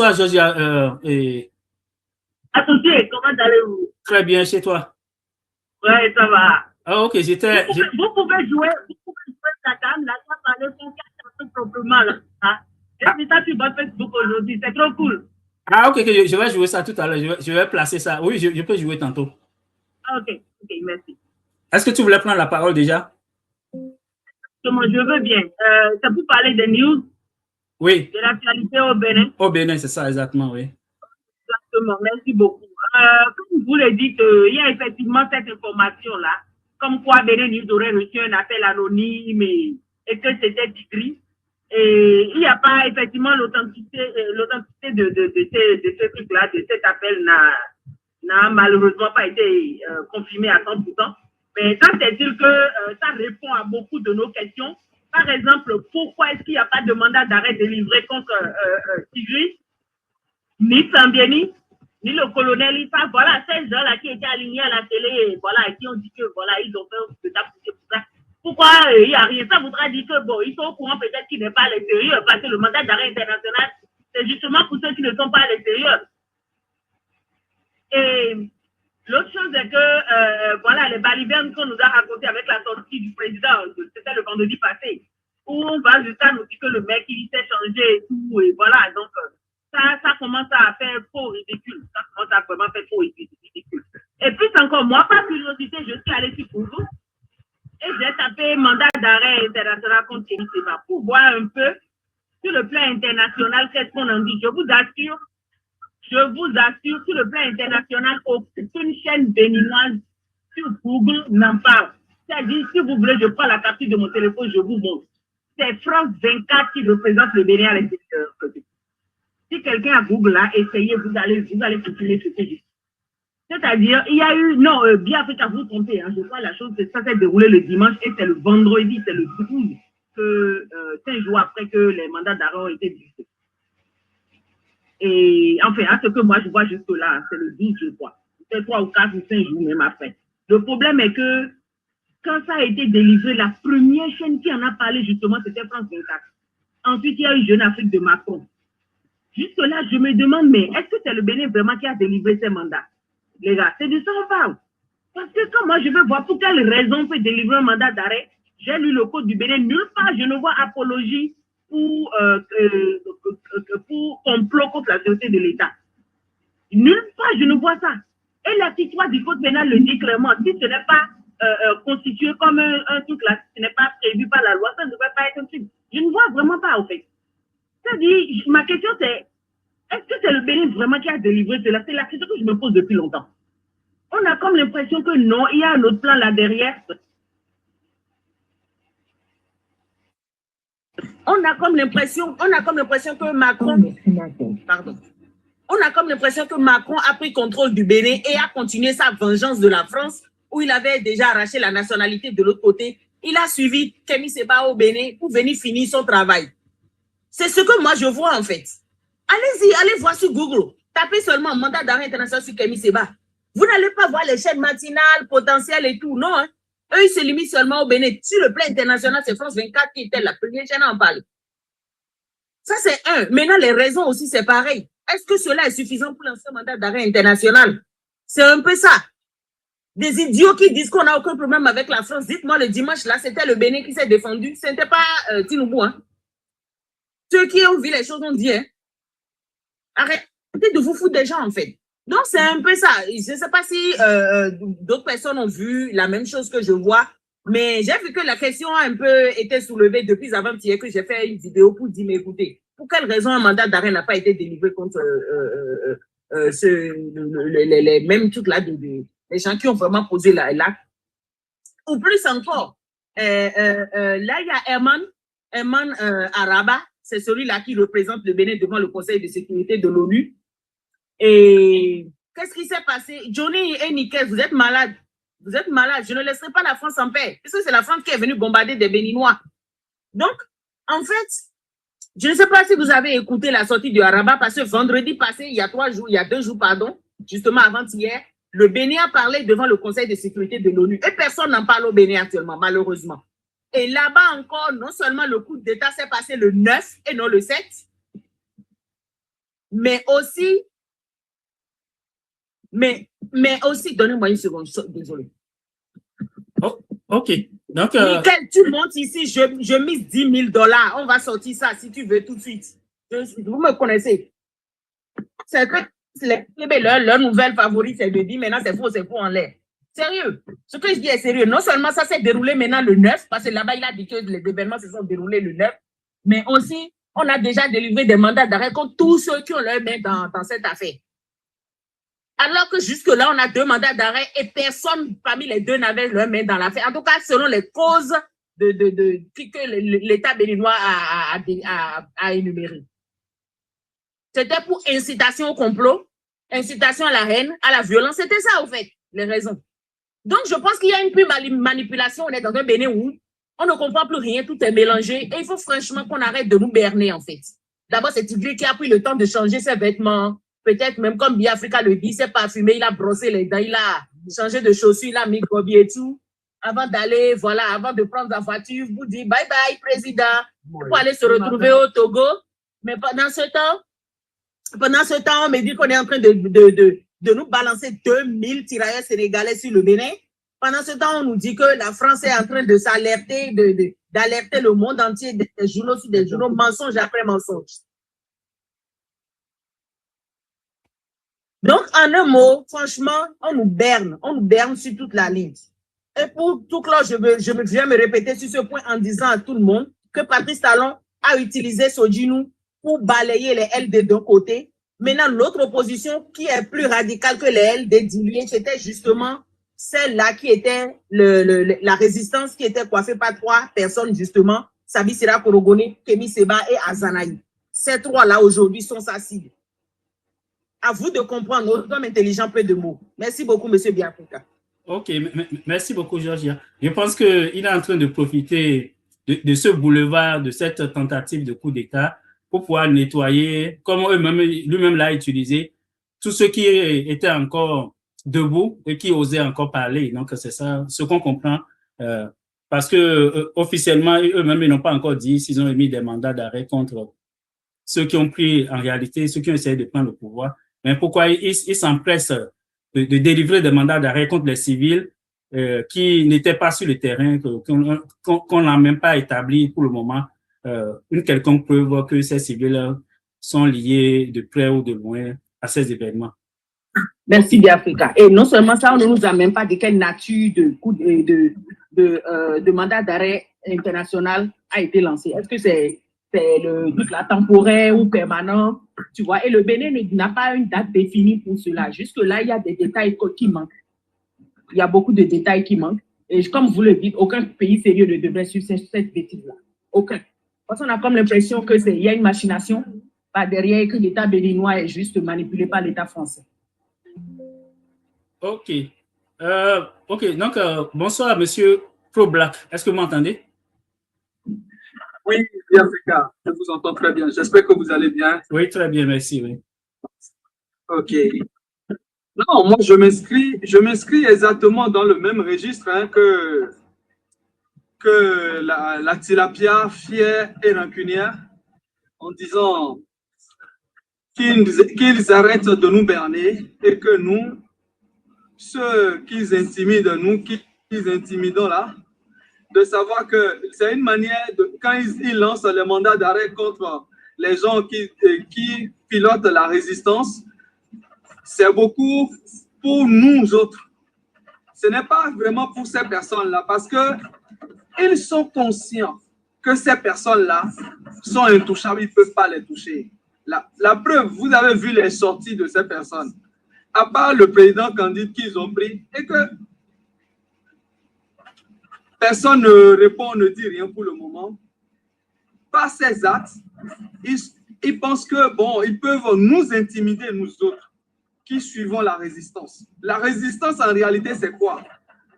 Bonsoir, Georgia. Associé, comment allez-vous? Très bien, chez toi? Oui, ça va. Ah, ok, vous pouvez jouer ta gamme, là, ça parler tout proprement, là. Hein? J'ai vu ça sur votre Facebook aujourd'hui, c'est trop cool. Ah, ok, je vais jouer ça tout à l'heure. Je vais placer ça. Oui, je peux jouer tantôt. Ok, merci. Est-ce que tu voulais prendre la parole déjà? Je veux bien. C'est pour parler des news. Oui. De l'actualité au Bénin. Au Bénin, c'est ça, exactement, oui. Exactement, merci beaucoup. Comme vous le dites, il y a effectivement cette information-là, comme quoi Bénin News aurait reçu un appel anonyme et que c'était Tigri. Et il n'y a pas effectivement l'authenticité de ce truc-là, de cet appel n'a malheureusement pas été confirmé à 100%. Mais ça, c'est-il que ça répond à beaucoup de nos questions. Par exemple, pourquoi est-ce qu'il n'y a pas de mandat d'arrêt délivré contre Tigri, ni Sambieni, ni le colonel Issa? Voilà, ces gens-là qui étaient alignés à la télé, voilà, qui ont dit que voilà, ils ont fait de pour ça. Pourquoi il n'y a rien? Ça voudra dire que bon, ils sont au courant peut-être qu'ils n'est pas à l'extérieur, parce que le mandat d'arrêt international, c'est justement pour ceux qui ne sont pas à l'extérieur. Et l'autre chose est que, voilà, les balivernes qu'on nous a raconté avec la sortie du président, c'était le vendredi passé, où on va jusqu'à nous dire que le mec, il s'est changé et tout, et voilà, donc ça commence à faire faux ridicule. Ça commence à vraiment faire faux ridicule. Et puis encore, moi, par curiosité, je suis allée sur Google et j'ai tapé mandat d'arrêt international contre Kémy Séba pour voir un peu sur le plan international qu'est-ce qu'on en dit. Je vous assure, sur le plan international, aucune chaîne béninoise sur Google n'en parle. C'est-à-dire, si vous voulez, je prends la capture de mon téléphone, je vous montre. C'est France 24 qui représente le Bénin à l'extérieur. Si quelqu'un a Google là, essayez, vous allez continuer ce que je dis. C'est-à-dire, il y a eu, non, bien fait à vous tromper, hein, je crois la chose, ça s'est déroulé le dimanche et c'est le vendredi, c'est le 12, que 5 jours après que les mandats d'arrêt ont été diffusés. Et enfin, à ce que moi je vois jusque-là, c'est le 12, je crois. C'est 3 ou 4 ou 5 jours même après. Le problème est que quand ça a été délivré, la première chaîne qui en a parlé justement, c'était France 24. Ensuite, il y a eu Jeune Afrique de Macron. Jusque-là, je me demande, mais est-ce que c'est le Bénin vraiment qui a délivré ces mandats? Les gars, c'est de ça on parle. Parce que quand moi je veux voir pour quelle raison on peut délivrer un mandat d'arrêt, j'ai lu le code du Bénin, nulle part je ne vois apologie pour complot contre la sécurité de l'État. Nulle part je ne vois ça. Et l'article 3 du code pénal le dit clairement, si ce n'est pas constitué comme un truc là, si ce n'est pas prévu par la loi, ça ne devrait pas être un truc. Je ne vois vraiment pas au fait. C'est-à-dire, ma question c'est, est-ce que c'est le Bénin vraiment qui a délivré cela? C'est la question que je me pose depuis longtemps. On a comme l'impression que non, il y a un autre plan là derrière. On a comme l'impression que Macron, pardon, on a comme l'impression que Macron a pris contrôle du Bénin et a continué sa vengeance de la France, où il avait déjà arraché la nationalité de l'autre côté. Il a suivi Kémy Séba au Bénin pour venir finir son travail. C'est ce que moi je vois en fait. Allez-y, allez voir sur Google. Tapez seulement mandat d'arrêt international sur Kémy Séba. Vous n'allez pas voir les chaînes matinales, potentielles et tout, non. Hein? Eux, ils se limitent seulement au Bénin. Sur le plan international, c'est France 24 qui était la première chaîne à en parler. Ça, c'est un. Maintenant, les raisons aussi, c'est pareil. Est-ce que cela est suffisant pour lancer un mandat d'arrêt international? C'est un peu ça. Des idiots qui disent qu'on n'a aucun problème avec la France. Dites-moi, le dimanche, là, c'était le Bénin qui s'est défendu. Ce n'était pas Tinubu. Hein? Ceux qui ont vu les choses ont dit, hein? Arrêtez de vous foutre des gens, en fait. Donc, c'est un peu ça. Je ne sais pas si d'autres personnes ont vu la même chose que je vois, mais j'ai vu que la question a un peu été soulevée depuis avant-hier que j'ai fait une vidéo pour dire, mais écoutez, pour quelle raison un mandat d'arrêt n'a pas été délivré contre les mêmes trucs là, les gens qui ont vraiment posé l'acte? Ou plus encore, là, il y a Herman Araba, c'est celui-là qui représente le Bénin devant le Conseil de sécurité de l'ONU. Et qu'est-ce qui s'est passé? Johnny et Nikel, vous êtes malades. Vous êtes malades. Je ne laisserai pas la France en paix. Parce que c'est la France qui est venue bombarder des Béninois. Donc, en fait, je ne sais pas si vous avez écouté la sortie du Araba, parce que vendredi passé, il y a 2 jours, pardon, justement avant-hier, le Bénin a parlé devant le Conseil de sécurité de l'ONU. Et personne n'en parle au Bénin actuellement, malheureusement. Et là-bas encore, non seulement le coup d'État s'est passé le 9 et non le 7, mais aussi, donnez-moi une seconde, désolé. Oh, ok. Donc, Nickel, tu montes ici, je mise $10 000. On va sortir ça si tu veux tout de suite. Vous me connaissez. C'est que leur nouvelle favorite, c'est de dire maintenant c'est faux en l'air. Sérieux. Ce que je dis est sérieux. Non seulement ça s'est déroulé maintenant le 9, parce que là-bas, il a dit que les événements se sont déroulés le 9, mais aussi, on a déjà délivré des mandats d'arrêt contre tous ceux qui ont leur main dans cette affaire. Alors que jusque-là, on a 2 mandats d'arrêt et personne parmi les 2 n'avait leur main dans l'affaire. En tout cas, selon les causes que l'État béninois a énumérées. C'était pour incitation au complot, incitation à la haine, à la violence. C'était ça, au fait, les raisons. Donc, je pense qu'il y a une pure manipulation. On est dans un Bénin où on ne comprend plus rien, tout est mélangé. Et il faut franchement qu'on arrête de nous berner, en fait. D'abord, c'est Tigre qui a pris le temps de changer ses vêtements. Peut-être même comme Biafrica le dit, il s'est parfumé, il a brossé les dents, il a changé de chaussures, il a mis gobi et tout. Avant d'aller, voilà, avant de prendre la voiture, vous dites bye bye, président, pour aller se retrouver au Togo. Mais pendant ce temps, on me dit qu'on est en train de nous balancer 2000 tirailleurs sénégalais sur le Bénin. Pendant ce temps, on nous dit que la France est en train de s'alerter, d'alerter le monde entier des journaux sur des journaux, mensonge après mensonge. Donc, en un mot, franchement, on nous berne sur toute la ligne. Et pour tout clore, je viens me répéter sur ce point en disant à tout le monde que Patrice Talon a utilisé Sodjinou pour balayer les LD d'un côté. Maintenant, l'autre opposition qui est plus radicale que les LD d'Ilié, c'était justement celle-là qui était la résistance qui était coiffée par 3 personnes, justement, Sabi Sira Korogone, Kemi Seba et Azanaï. Ces 3-là, aujourd'hui, sont sa cible. À vous de comprendre, notre homme intelligent, peu de mots. Merci beaucoup, M. Biafrika. Ok, merci beaucoup, Georgia. Je pense qu'il est en train de profiter de ce boulevard, de cette tentative de coup d'État pour pouvoir nettoyer, comme lui-même l'a utilisé, tous ceux qui étaient encore debout et qui osaient encore parler. Donc, c'est ça, ce qu'on comprend. Parce que officiellement, eux-mêmes, ils n'ont pas encore dit s'ils ont émis des mandats d'arrêt contre ceux qui ont pris, en réalité, ceux qui ont essayé de prendre le pouvoir. Mais pourquoi ils s'empressent de délivrer des mandats d'arrêt contre les civils qui n'étaient pas sur le terrain, qu'on n'a même pas établi pour le moment une quelconque preuve que ces civils sont liés de près ou de loin à ces événements. Merci Biafrika. Et non seulement ça, on ne nous a même pas dit quelle nature de mandat d'arrêt international a été lancé. Est-ce que c'est la temporaire ou permanent, tu vois, et le Bénin n'a pas une date définie pour cela. Jusque-là, il y a des détails qui manquent. Il y a beaucoup de détails qui manquent. Et comme vous le dites, aucun pays sérieux ne devrait suivre cette bêtise-là. Aucun. Parce qu'on a comme l'impression qu'il y a une machination par derrière, que l'État béninois est juste manipulé par l'État français. Ok. Ok, donc bonsoir, monsieur Pro Black. Est-ce que vous m'entendez? Oui, Biafrika, je vous entends très bien. J'espère que vous allez bien. Oui, très bien, merci. Oui. Ok. Non, moi, je m'inscris exactement dans le même registre hein, que la tilapia fière et rancunière, en disant qu'ils arrêtent de nous berner et que nous, ceux qu'ils intimident, nous qui intimidons là, de savoir que c'est une manière, quand ils lancent le mandat d'arrêt contre les gens qui pilotent la résistance, c'est beaucoup pour nous autres. Ce n'est pas vraiment pour ces personnes-là, parce qu'ils sont conscients que ces personnes-là sont intouchables, ils ne peuvent pas les toucher. La preuve, vous avez vu les sorties de ces personnes, à part le président candidat qu'ils ont pris, et que personne ne répond, ne dit rien pour le moment. Par ces actes, ils pensent que, bon, ils peuvent nous intimider, nous autres, qui suivons la résistance. La résistance, en réalité, c'est quoi?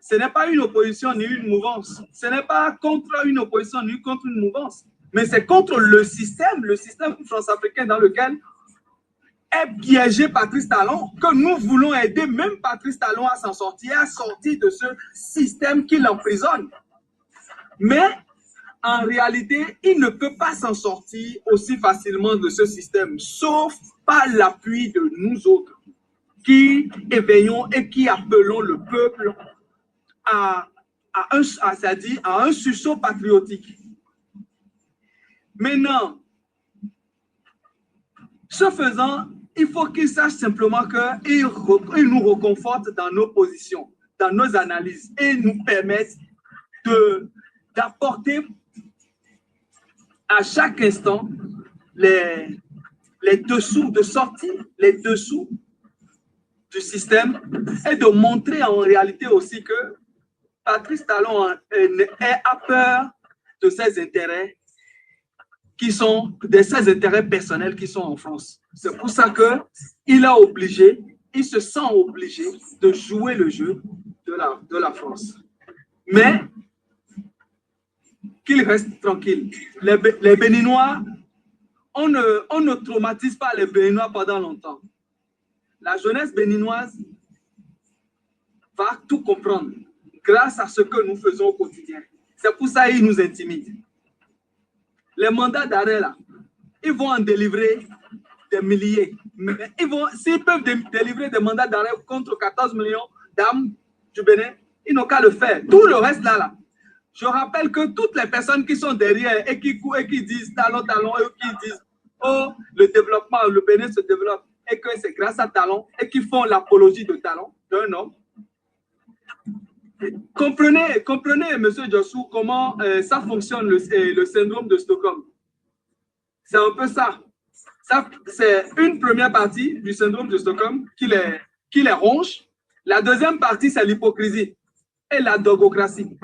Ce n'est pas une opposition ni une mouvance. Ce n'est pas contre une opposition ni contre une mouvance. Mais c'est contre le système france-africain dans lequel est piégé Patrice Talon, que nous voulons aider même Patrice Talon à s'en sortir, à sortir de ce système qui l'emprisonne. Mais en réalité, il ne peut pas s'en sortir aussi facilement de ce système, sauf par l'appui de nous autres, qui éveillons et qui appelons le peuple à un sursaut patriotique. Maintenant, ce faisant, il faut qu'ils sachent simplement qu'ils nous reconfortent dans nos positions, dans nos analyses, et nous permettent d'apporter à chaque instant les dessous, de sortir les dessous du système et de montrer en réalité aussi que Patrice Talon a peur de ses intérêts ses intérêts personnels qui sont en France. C'est pour ça qu'il se sent obligé de jouer le jeu de la France. Mais qu'il reste tranquille. Les Béninois, on ne traumatise pas les Béninois pendant longtemps. La jeunesse béninoise va tout comprendre grâce à ce que nous faisons au quotidien. C'est pour ça qu'ils nous intimident. Les mandats d'arrêt, là, ils vont en délivrer des milliers. Mais s'ils peuvent délivrer des mandats d'arrêt contre 14 millions d'âmes du Bénin, ils n'ont qu'à le faire. Tout le reste, là. Je rappelle que toutes les personnes qui sont derrière et qui courent et qui disent Talon, Talon, et qui disent oh, le développement, le Bénin se développe, et que c'est grâce à Talon, et qui font l'apologie de Talon, d'un homme. Comprenez, M. Jossou, comment ça fonctionne, le syndrome de Stockholm. C'est un peu ça. C'est une première partie du syndrome de Stockholm qui les ronge. La deuxième partie, c'est l'hypocrisie et la dogocratie.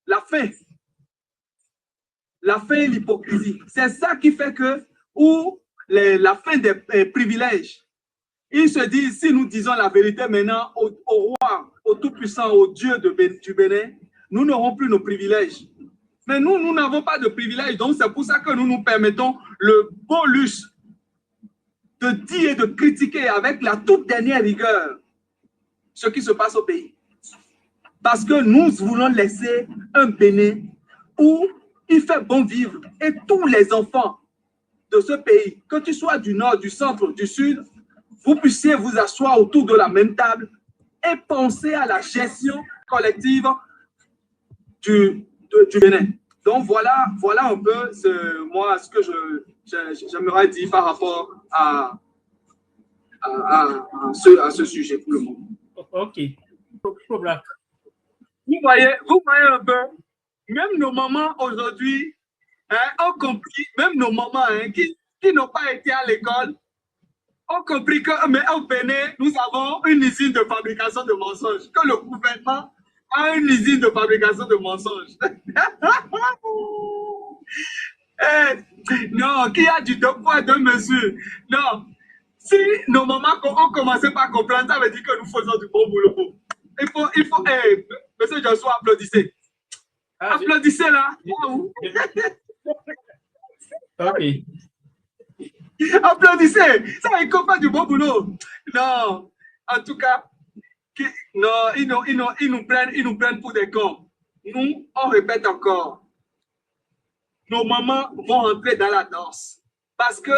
La faim et l'hypocrisie. C'est ça qui fait que, la fin des privilèges, ils se disent, si nous disons la vérité maintenant au roi, au tout-puissant, au Dieu du Bénin, nous n'aurons plus nos privilèges. Mais nous n'avons pas de privilèges, donc c'est pour ça que nous nous permettons le beau luxe de dire et de critiquer avec la toute dernière rigueur ce qui se passe au pays. Parce que nous voulons laisser un Bénin où il fait bon vivre et tous les enfants de ce pays, que tu sois du nord, du centre, du sud, vous puissiez vous asseoir autour de la même table et penser à la gestion collective du Bénin. Donc voilà un peu ce que j'aimerais dire par rapport à ce sujet pour le moment. Ok. Vous voyez un peu, même nos mamans aujourd'hui ont compris, même nos mamans qui n'ont pas été à l'école, ont compris qu'au Bénin, nous avons une usine de fabrication de mensonges, que le gouvernement a une usine de fabrication de mensonges. Non, qui a du deux poids, deux mesures. Non, si nos mamans ont commencé par comprendre, ça veut dire que nous faisons du bon boulot. Il faut monsieur Joshua, applaudissez. Applaudissez là. Ok. Applaudissez. Ça, ils comprennent du bon boulot. Non, en tout cas, non, ils nous prennent pour des cons. Nous, on répète encore. Nos mamans vont entrer dans la danse parce que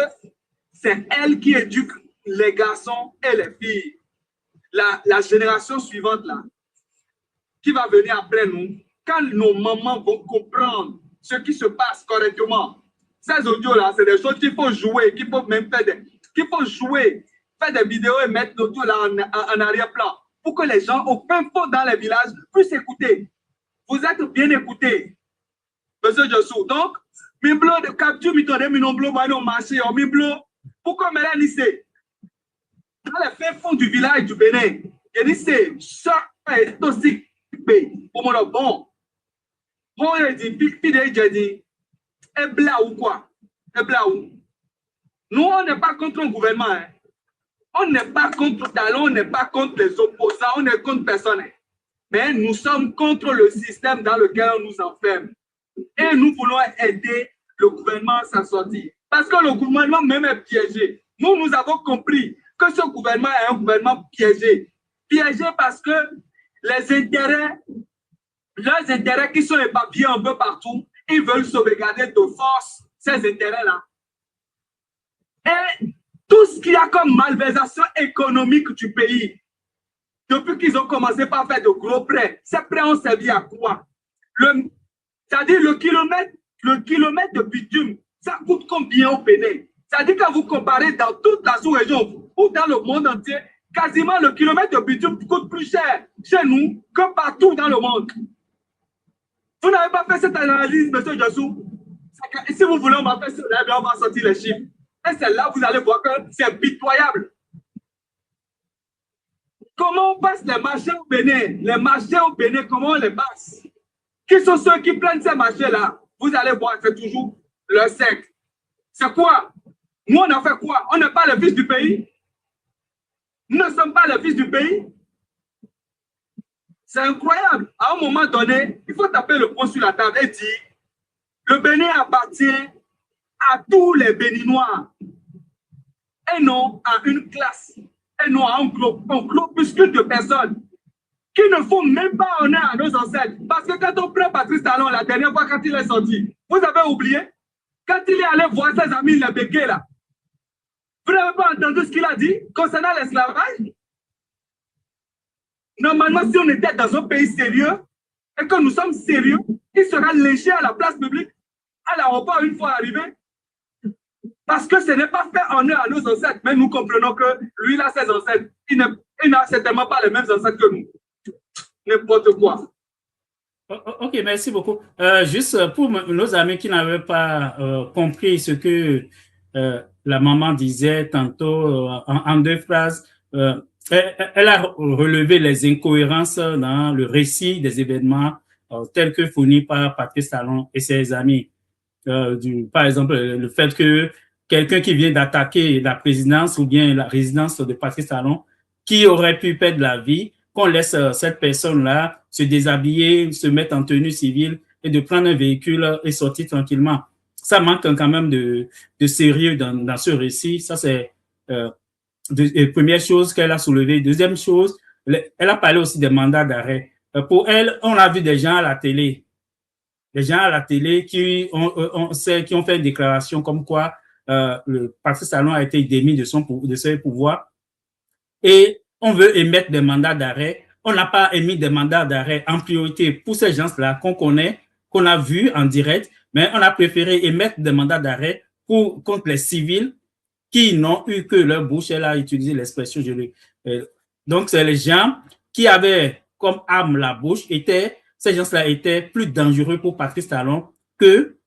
c'est elles qui éduquent les garçons et les filles. La génération suivante, là, qui va venir après nous, quand nos mamans vont comprendre ce qui se passe correctement, ces audios-là, c'est des choses qu'il faut jouer, qu'il faut même faire qu'il faut jouer, faire des vidéos et mettre l'audio là en arrière-plan pour que les gens au fin fond dans les villages puissent écouter. Vous êtes bien écoutés, monsieur Jossou. Donc, Miblo de capture, mitone, minomblo, no marché, Miblo, pourquoi me l'a lissé? Dans les fins fonds du village du Bénin, il dit c'est ça est aussi pour moi bon. Bon, il dit, il dit, et bla ou quoi? Et bla ou? Nous, on n'est pas contre un gouvernement. Hein. On n'est pas contre Talon, on n'est pas contre les opposants, on est contre personne. Mais nous sommes contre le système dans lequel on nous enferme. Et nous voulons aider le gouvernement à s'en sortir. Parce que le gouvernement même est piégé. Nous avons compris que ce gouvernement est un gouvernement piégé. Piégé parce que les intérêts leurs intérêts qui sont éparpillés un peu partout, ils veulent sauvegarder de force ces intérêts-là. Et tout ce qu'il y a comme malversation économique du pays, depuis qu'ils ont commencé par faire de gros prêts, ces prêts ont servi à quoi? C'est-à-dire le kilomètre de bitume, ça coûte combien au Bénin? C'est-à-dire quand vous comparez dans toute la sous-région ou dans le monde entier, quasiment le kilomètre de bitume coûte plus cher chez nous que partout dans le monde. Vous n'avez pas fait cette analyse, M. Jossou? Si vous voulez, on va faire cela, on va sortir les chiffres. Et c'est là vous allez voir que c'est pitoyable. Comment on passe les marchés au Bénin? Les marchés au Bénin, comment on les passe? Qui sont ceux qui prennent ces marchés-là? Vous allez voir, c'est toujours le secte. C'est quoi? Nous, on a fait quoi? On n'est pas les fils du pays? Nous ne sommes pas les fils du pays? C'est incroyable. À un moment donné, il faut taper le poing sur la table et dire le Bénin appartient à tous les Béninois et non à une classe, et non à un groupuscule de personnes qui ne font même pas honneur à nos ancêtres. Parce que quand on prend Patrice Talon la dernière fois quand il est sorti, vous avez oublié? Quand il est allé voir ses amis les béquets là, vous n'avez pas entendu ce qu'il a dit concernant l'esclavage? Normalement, si on était dans un pays sérieux et que nous sommes sérieux, il sera lynché à la place publique, à l'aéroport une fois arrivé. Parce que ce n'est pas fait honneur à nos ancêtres. Mais nous comprenons que lui, il a ses ancêtres. Il n'a certainement pas les mêmes ancêtres que nous. N'importe quoi. Ok, merci beaucoup. Juste pour nos amis qui n'avaient pas compris ce que la maman disait tantôt en deux phrases, elle a relevé les incohérences dans le récit des événements tels que fournis par Patrice Talon et ses amis. Par exemple, le fait que quelqu'un qui vient d'attaquer la présidence ou bien la résidence de Patrice Talon, qui aurait pu perdre la vie, qu'on laisse cette personne-là se déshabiller, se mettre en tenue civile et de prendre un véhicule et sortir tranquillement. Ça manque quand même de sérieux dans ce récit. Ça, c'est la première chose qu'elle a soulevée. Deuxième chose, elle a parlé aussi des mandats d'arrêt. Pour elle, on a vu des gens à la télé. Des gens à la télé qui ont fait une déclaration comme quoi le Patrice Talon a été démis de ses pouvoirs et on veut émettre des mandats d'arrêt. On n'a pas émis des mandats d'arrêt en priorité pour ces gens-là qu'on connaît, qu'on a vus en direct, mais on a préféré émettre des mandats d'arrêt contre les civils qui n'ont eu que leur bouche. Elle a utilisé l'expression. Donc, c'est les gens qui avaient comme arme la bouche, ces gens-là étaient plus dangereux pour Patrice Talon que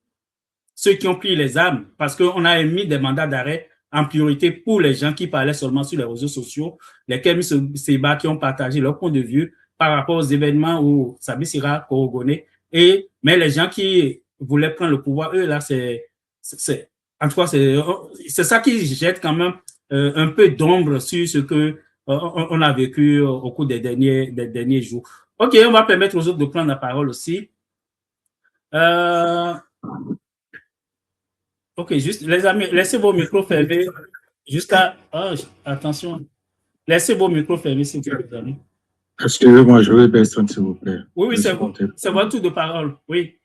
ceux qui ont pris les armes, parce qu'on a émis des mandats d'arrêt en priorité pour les gens qui parlaient seulement sur les réseaux sociaux, lesquels Seba qui ont partagé leur point de vue par rapport aux événements où Sabi Sira corroboré. Mais les gens qui voulaient prendre le pouvoir, eux, là, en tout cas, c'est ça qui jette quand même un peu d'ombre sur ce que on a vécu au cours des derniers jours. OK, on va permettre aux autres de prendre la parole aussi. OK, juste, les amis, laissez vos micros fermés jusqu'à... Oh, attention. Laissez vos micros fermés, s'il vous plaît, les amis. Excusez-moi, je vais personne, s'il vous plaît. Oui, c'est bon. C'est votre tour de parole. Oui.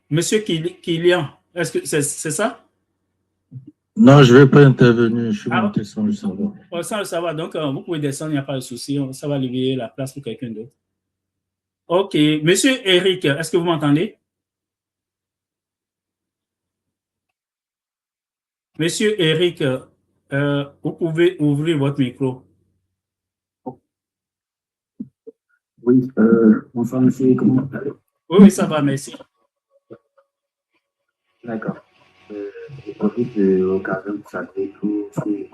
Monsieur Kylian, est-ce que c'est ça? Non, je ne vais pas intervenir. Je suis monté sans le savoir. Oh, sans le savoir. Donc, vous pouvez descendre, il n'y a pas de souci. Ça va libérer la place pour quelqu'un d'autre. OK. Monsieur Eric, est-ce que vous m'entendez? Monsieur Eric, vous pouvez ouvrir votre micro. Oui, bonsoir monsieur, comment vous allez? Oui, ça va, merci. D'accord. Je profite de l'occasion de saluer tous ces...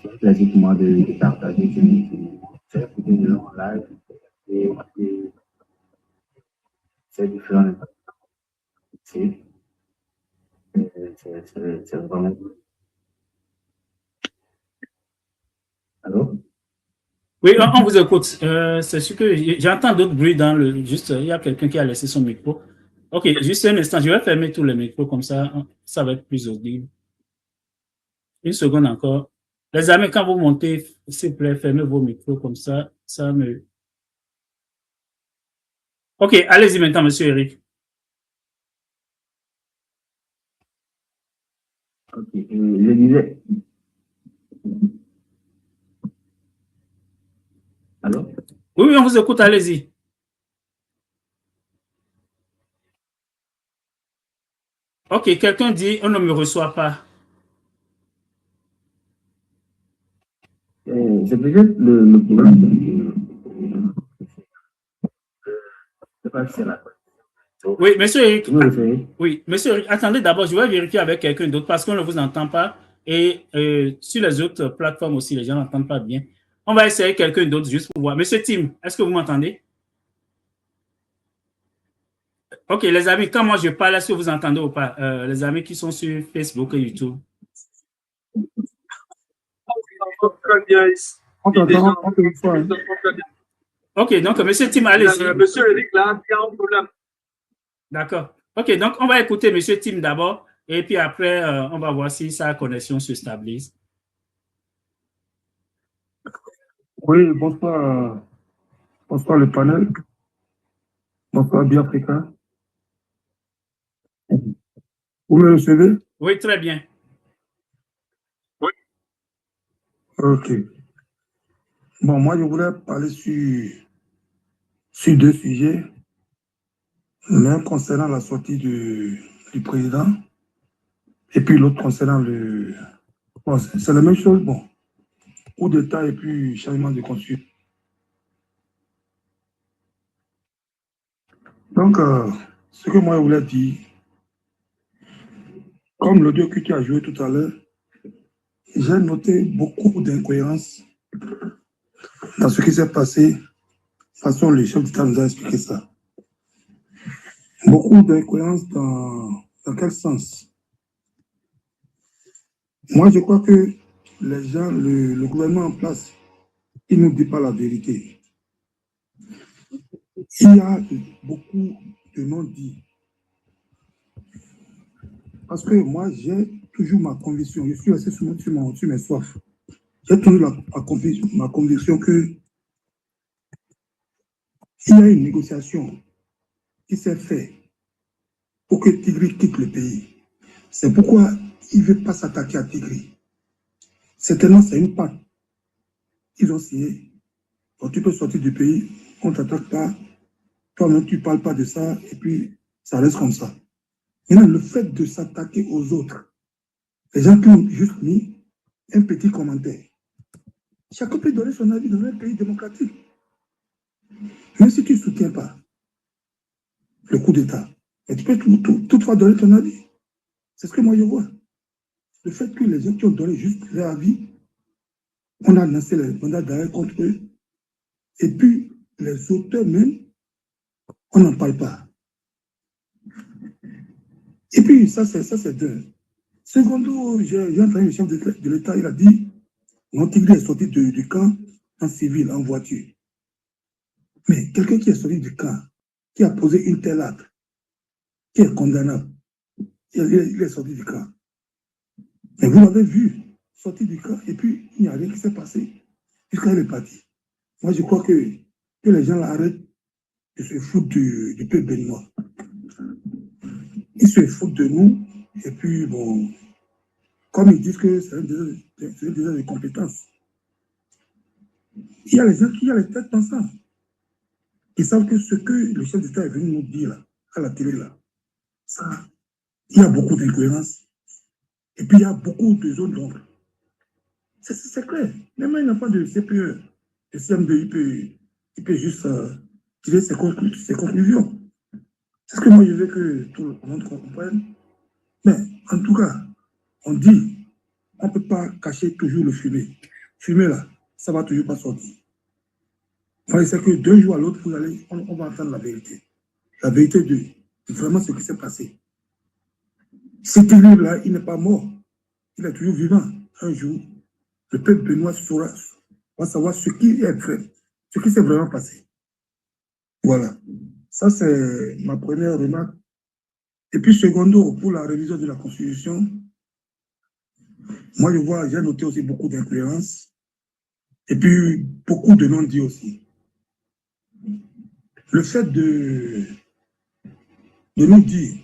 C'est un plaisir pour moi de partager ce que j'ai écouté en live et ces différents c'est vraiment... Allô? Oui, on vous écoute. C'est sûr que j'entends d'autres bruits dans le... Juste, il y a quelqu'un qui a laissé son micro. OK, juste un instant, je vais fermer tous les micros, comme ça va être plus audible. Une seconde encore. Les amis, quand vous montez, s'il vous plaît, fermez vos micros comme ça. Ça me... OK, allez-y maintenant, monsieur Eric. Ok, je disais. Allô? Oui, on vous écoute, allez-y. OK, quelqu'un dit, on ne me reçoit pas. C'est peut-être le problème. Je sais pas si c'est la Oui, monsieur Eric. Vous me référez? Oui, monsieur Eric, attendez d'abord, je vais vérifier avec quelqu'un d'autre parce qu'on ne vous entend pas. Et sur les autres plateformes aussi, les gens n'entendent pas bien. On va essayer quelqu'un d'autre juste pour voir. Monsieur Tim, est-ce que vous m'entendez? OK, les amis, quand moi je parle, est-ce que vous entendez ou pas? Les amis qui sont sur Facebook et YouTube. Très bien ici. On t'entend une fois. OK, donc, monsieur Tim, allez-y. Monsieur Eric, là, il y a un problème. D'accord. OK, donc, on va écouter monsieur Tim d'abord. Et puis après, on va voir si sa connexion se stabilise. Oui, bonsoir. Bonsoir le panel. Bonsoir Biafrica. Vous me recevez? Oui, très bien. Oui. Ok. Bon, moi, je voulais parler sur deux sujets. L'un concernant la sortie du président et puis l'autre concernant le... Bon, c'est la même chose, bon. Coup d'État et puis changement de constitution. Donc, ce que moi, je voulais dire, comme l'audio que tu as joué tout à l'heure, j'ai noté beaucoup d'incohérences dans ce qui s'est passé. De toute façon, le chef d'État nous a expliqué ça. Beaucoup d'incohérences dans quel sens? Moi, je crois que les gens, le gouvernement en place, il ne nous dit pas la vérité. Il y a beaucoup de non-dits. Parce que moi, j'ai toujours ma conviction, je suis resté sur mes soifs. J'ai toujours ma conviction que il y a une négociation qui s'est faite pour que Tigri quitte le pays. C'est pourquoi il ne veut pas s'attaquer à Tigri. Certainement, c'est une part. Ils ont signé. Donc, tu peux sortir du pays, on ne t'attaque pas. Toi-même, tu ne parles pas de ça, et puis ça reste comme ça. Maintenant, le fait de s'attaquer aux autres, les gens qui ont juste mis un petit commentaire. Chacun peut donner son avis dans un pays démocratique. Même si tu ne soutiens pas le coup d'État, mais tu peux toutefois donner ton avis. C'est ce que moi je vois. Le fait que les gens qui ont donné juste leur avis, on a lancé les mandats d'arrêt contre eux, et puis les auteurs même, on n'en parle pas. Et puis ça c'est deux. Secondo, j'ai entendu le chef de l'État, il a dit, non, Tigri est sorti du camp en civil, en voiture. Mais quelqu'un qui est sorti du camp, qui a posé une telle acte, qui est condamnable, il est sorti du camp. Mais vous l'avez vu, sorti du camp, et puis il n'y a rien qui s'est passé jusqu'à il est parti. Moi, je crois que les gens arrêtent de se foutre du peuple béninois. Ils se foutent de nous, et puis, bon, comme ils disent que c'est un désert de compétences, il y a les gens qui ont les têtes pensantes. Ils savent que ce que le chef d'État est venu nous dire là, à la télé, là, ça, il y a beaucoup d'incohérences. Et puis il y a beaucoup de zones d'ombre. C'est clair. Même un enfant de CPE, de CM2, il peut juste tirer ses conclusions. C'est ce que moi je veux que tout le monde comprenne. Mais en tout cas, on dit, on ne peut pas cacher toujours le fumet. Fumer là, ça ne va toujours pas sortir. Moi, je sais que d'un jour à l'autre, on va entendre la vérité. La vérité de vraiment ce qui s'est passé. Cet livre-là, il n'est pas mort. Il est toujours vivant. Un jour, le peuple béninois va savoir ce qui est vrai, ce qui s'est vraiment passé. Voilà. Ça, c'est ma première remarque. Et puis, secondo, pour la révision de la Constitution, Moi, je vois, j'ai noté aussi beaucoup d'influence et puis beaucoup de non-dits aussi. Le fait de nous dire,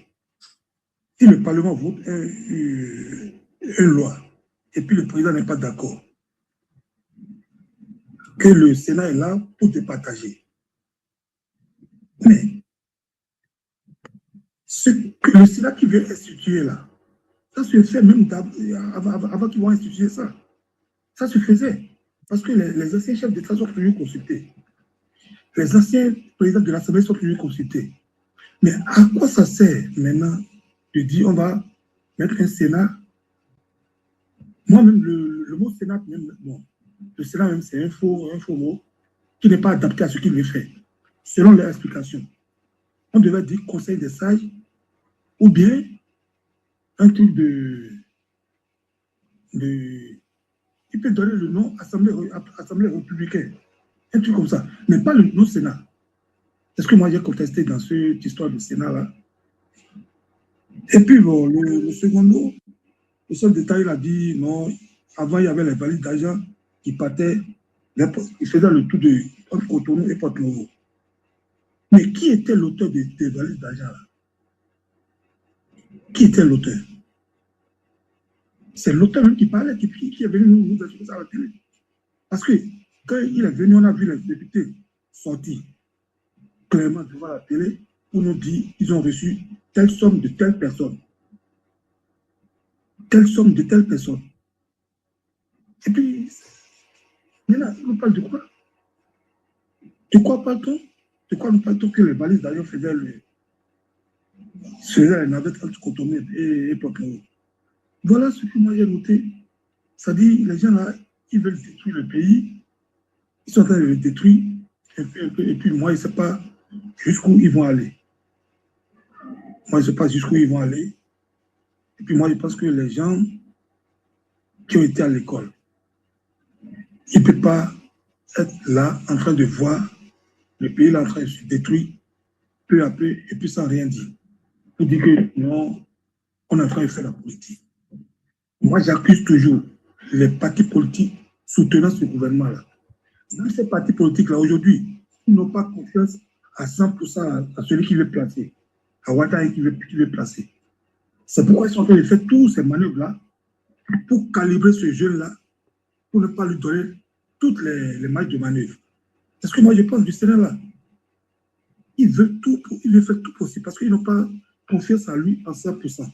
si le Parlement vote une loi et puis le président n'est pas d'accord, que le Sénat est là pour départager. Mais ce que le Sénat qui veut instituer là, ça se fait même avant qu'ils vont instituer ça. Ça se faisait. Parce que les anciens chefs d'État sont toujours consultés. Les anciens présidents de l'Assemblée sont toujours consultés. Mais à quoi ça sert maintenant de dire on va mettre un Sénat? Moi-même, le mot Sénat, même, bon, le Sénat même, c'est un faux mot qui n'est pas adapté à ce qu'il veut faire, selon leur explication. On devait dire Conseil des sages ou bien un truc il peut donner le nom Assemblée républicaine, un truc comme ça, mais pas le nom Sénat. Est-ce que moi j'ai contesté dans cette histoire du Sénat-là? Et puis bon, le second mot, le chef d'État, il a dit non, avant il y avait les valises d'argent qui partaient, ils faisaient le tour de Cotonou et Porto-Novo. Mais qui était l'auteur des valises d'argent là? Qui était l'auteur? C'est l'auteur même qui parlait, qui est venu nous expliquer ça à la télé. Parce que quand il est venu, on a vu les députés sortir clairement devant la télé pour nous dire qu'ils ont reçu telle somme de telle personne. Telle somme de telle personne. Et puis, maintenant, on parle de quoi? De quoi parle-t-on? De quoi nous parle-t-on que les valises d'ailleurs faisaient les navettes entre Cotonou et Porto-Novo? Voilà ce que moi j'ai noté. Ça dit, les gens là, ils veulent détruire le pays. Ils sont en train de le détruire. Et puis moi, je ne sais pas jusqu'où ils vont aller. Moi, je ne sais pas jusqu'où ils vont aller. Et puis moi, je pense que les gens qui ont été à l'école, ils ne peuvent pas être là en train de voir le pays là en train de se détruire peu à peu et puis sans rien dire. Pour dire que non, on est en train de faire la politique. Moi, j'accuse toujours les partis politiques soutenant ce gouvernement-là. Dans ces partis politiques-là, aujourd'hui, ils n'ont pas confiance à 100% à celui qui veut placer, à Ouattara qui veut placer. C'est pourquoi ils sont en train de faire tous ces manœuvres-là pour calibrer ce jeune-là, pour ne pas lui donner toutes les marges de manœuvre. Parce que moi, je pense du Sénat-là, il veut faire tout possible parce qu'ils n'ont pas confiance en lui en 100%.